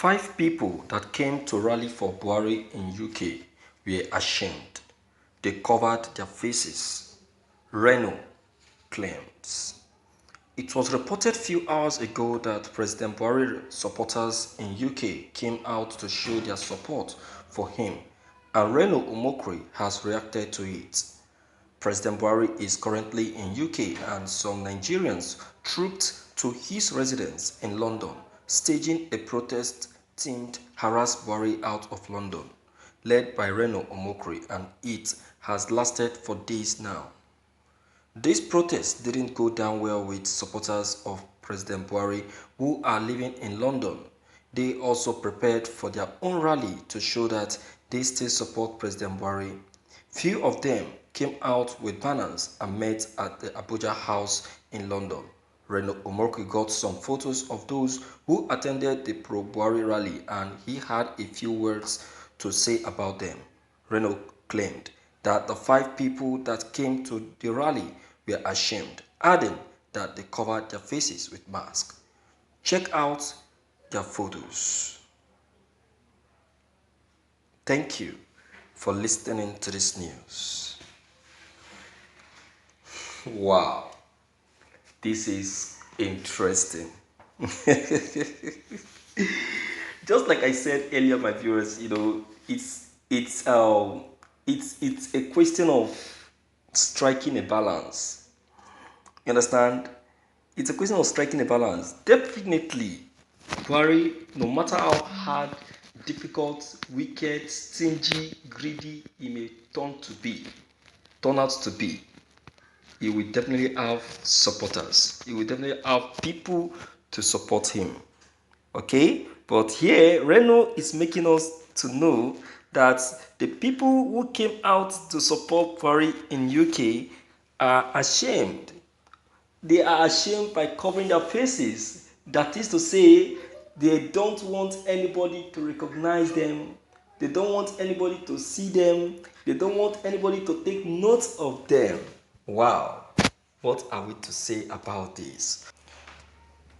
5 people that came to rally for Buhari in UK were ashamed. They covered their faces. Reno claims. It was reported few hours ago that President Buhari supporters in UK came out to show their support for him, and Reno Omokri has reacted to it. President Buhari is currently in UK and some Nigerians trooped to his residence in London, staging a protest themed Harass Buhari out of London, led by Reno Omokri, and it has lasted for days now. This protest didn't go down well with supporters of President Buhari who are living in London. They also prepared for their own rally to show that they still support President Buhari. Few of them came out with banners and met at the Abuja House in London. Reno Omokri got some photos of those who attended the pro-Buhari rally and he had a few words to say about them. Reno claimed that the 5 people that came to the rally were ashamed, adding that they covered their faces with masks. Check out their photos. Thank you for listening to this news. Wow, this is interesting. Just like I said earlier, my viewers, it's a question of striking a balance. You understand? It's a question of striking a balance. Definitely, Buhari, no matter how hard, difficult, wicked, stingy, greedy he may turn out to be, he will definitely have supporters. He will definitely have people to support him. Okay? But here, Reno is making us to know that the people who came out to support Buhari in UK are ashamed. They are ashamed by covering their faces. That is to say, they don't want anybody to recognize them. They don't want anybody to see them. They don't want anybody to take note of them. Wow. What are we to say about this?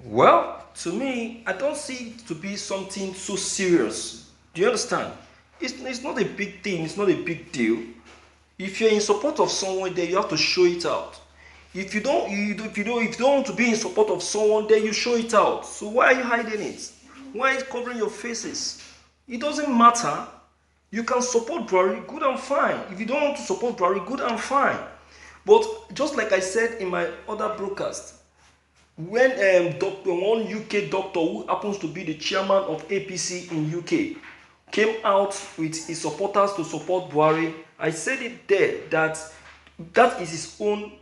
Well, to me, I don't see it to be something so serious. Do you understand? It's not a big thing. It's not a big deal. If you're in support of someone, then you have to show it out. If you don't want to be in support of someone, then you show it out. So why are you hiding it? Why are you covering your faces? It doesn't matter. You can support Buhari, good and fine. If you don't want to support Buhari, good and fine. But just like I said in my other broadcast, when one UK doctor who happens to be the chairman of APC in UK came out with his supporters to support Buhari, I said it there that is his own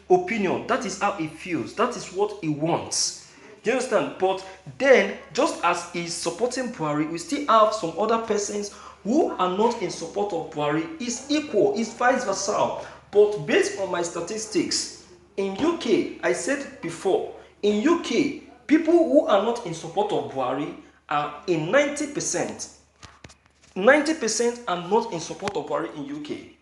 opinion. That is how he feels. That is what he wants. Do you understand? But then, just as he's supporting Buhari, we still have some other persons who are not in support of Buhari. It's equal. It's vice versa. But based on my statistics, in UK, I said before, in UK, people who are not in support of Buhari are in 90%. 90% are not in support of Buhari in UK.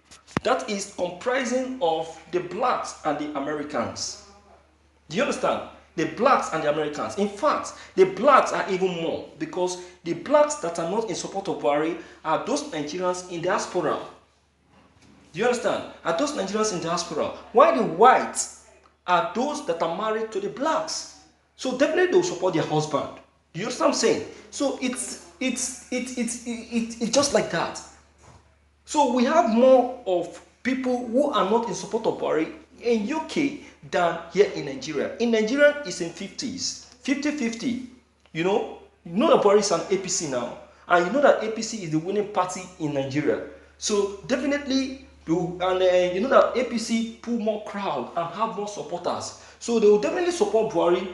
That is comprising of the blacks and the Americans. Do you understand? The blacks and the Americans. In fact, the blacks are even more, because the blacks that are not in support of Buhari are those Nigerians in diaspora. Do you understand? Are those Nigerians in diaspora. While the whites are those that are married to the blacks. So definitely they will support their husband. Do you understand what I'm saying? So it's just like that. So we have more of people who are not in support of Buhari in UK than here in Nigeria. In Nigeria, it's in 50s. 50-50. You know that Buhari is an APC now. And you know that APC is the winning party in Nigeria. So definitely, you know that APC pull more crowd and have more supporters. So they will definitely support Buhari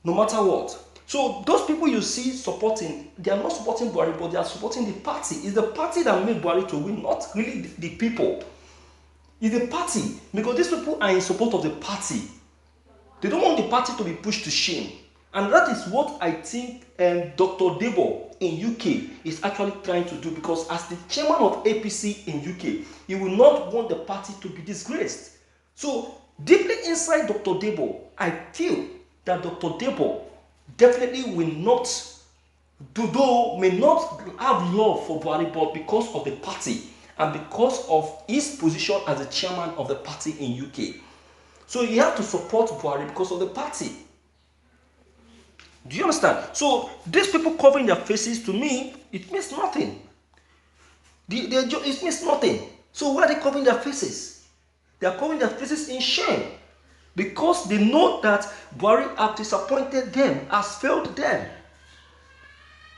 no matter what. So those people you see supporting, they are not supporting Buhari, but they are supporting the party. It's the party that made Buhari to win, not really the people. It's the party, because these people are in support of the party. They don't want the party to be pushed to shame. And that is what I think Dr. Debo in UK is actually trying to do, because as the chairman of APC in UK, he will not want the party to be disgraced. So deeply inside Dr. Debo, I feel that Dr. Debo definitely will not though may not have love for Buhari, but because of the party and because of his position as the chairman of the party in UK. So you have to support Buhari because of the party. Do you understand? So these people covering their faces, to me, it means nothing. It means nothing. So why are they covering their faces? They are covering their faces in shame because they know that Buhari has disappointed them, has failed them.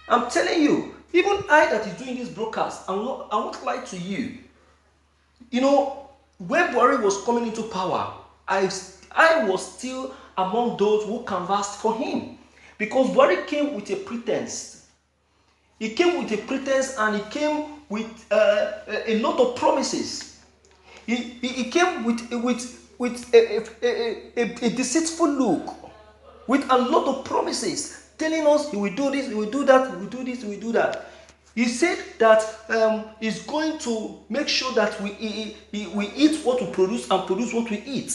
I'm telling you, even I that is doing this broadcast, I won't lie to you. You know, when Buhari was coming into power, I was still among those who canvassed for him. Because Buhari came with a pretense. He came with a pretense and he came with a lot of promises. He came with a deceitful look, with a lot of promises, telling us he will do this, he will do that, he will do this, he will do that. He said that he's going to make sure that we eat what we produce and produce what we eat.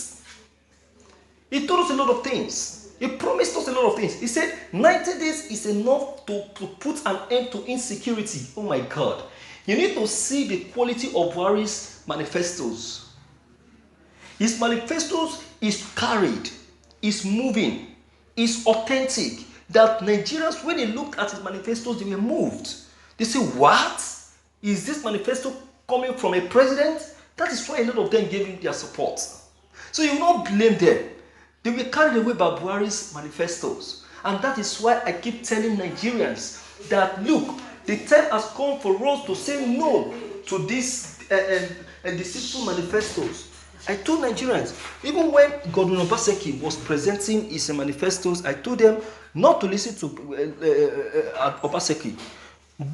He told us a lot of things. He promised us a lot of things. He said 90 days is enough to put an end to insecurity. Oh my God. You need to see the quality of Buhari's manifestos. His manifestos is carried, is moving, is authentic. That Nigerians, when they looked at his manifestos, they were moved. They say, what? Is this manifesto coming from a president? That is why a lot of them gave him their support. So you will not blame them. They were carried away by Buhari's manifestos. And that is why I keep telling Nigerians that, look, the time has come for us to say no to these deceitful manifestos. I told Nigerians, even when Governor Obaseki was presenting his manifestos, I told them not to listen to Obaseki,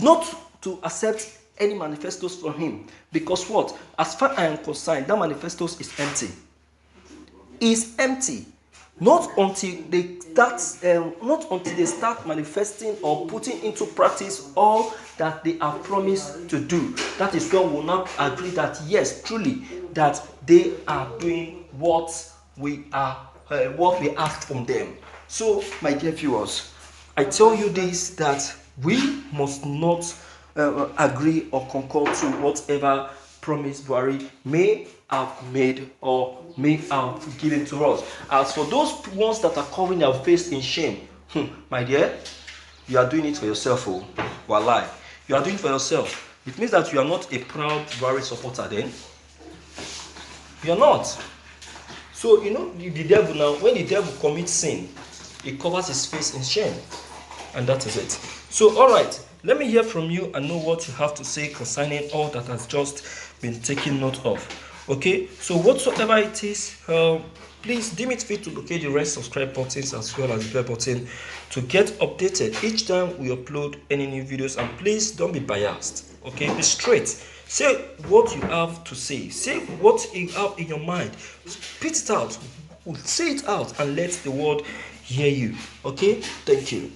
not to accept any manifestos from him. Because what? As far as I am concerned, that manifestos is empty. Is empty. Not until they start manifesting or putting into practice all that they have promised to do. That is when we will not agree that yes, truly, that they are doing what we asked from them. So, my dear viewers, I tell you this, that we must not agree or concur to whatever promise Buhari may have made or may have given to us. As for those ones that are covering their face in shame, my dear, you are doing it for yourself. Oh, wallahi, you are doing it for yourself. It means that you are not a proud Buhari supporter. Then you are not. So you know the devil now. When the devil commits sin, he covers his face in shame, and that is it. So all right, let me hear from you and know what you have to say concerning all that has just been taken note of. Okay, so whatsoever it is, please deem it fit to locate the red subscribe buttons as well as the bell button to get updated each time we upload any new videos. And please don't be biased. Okay, be straight. Say what you have to say. Say what you have in your mind. Spit it out. Say it out and let the world hear you. Okay, thank you.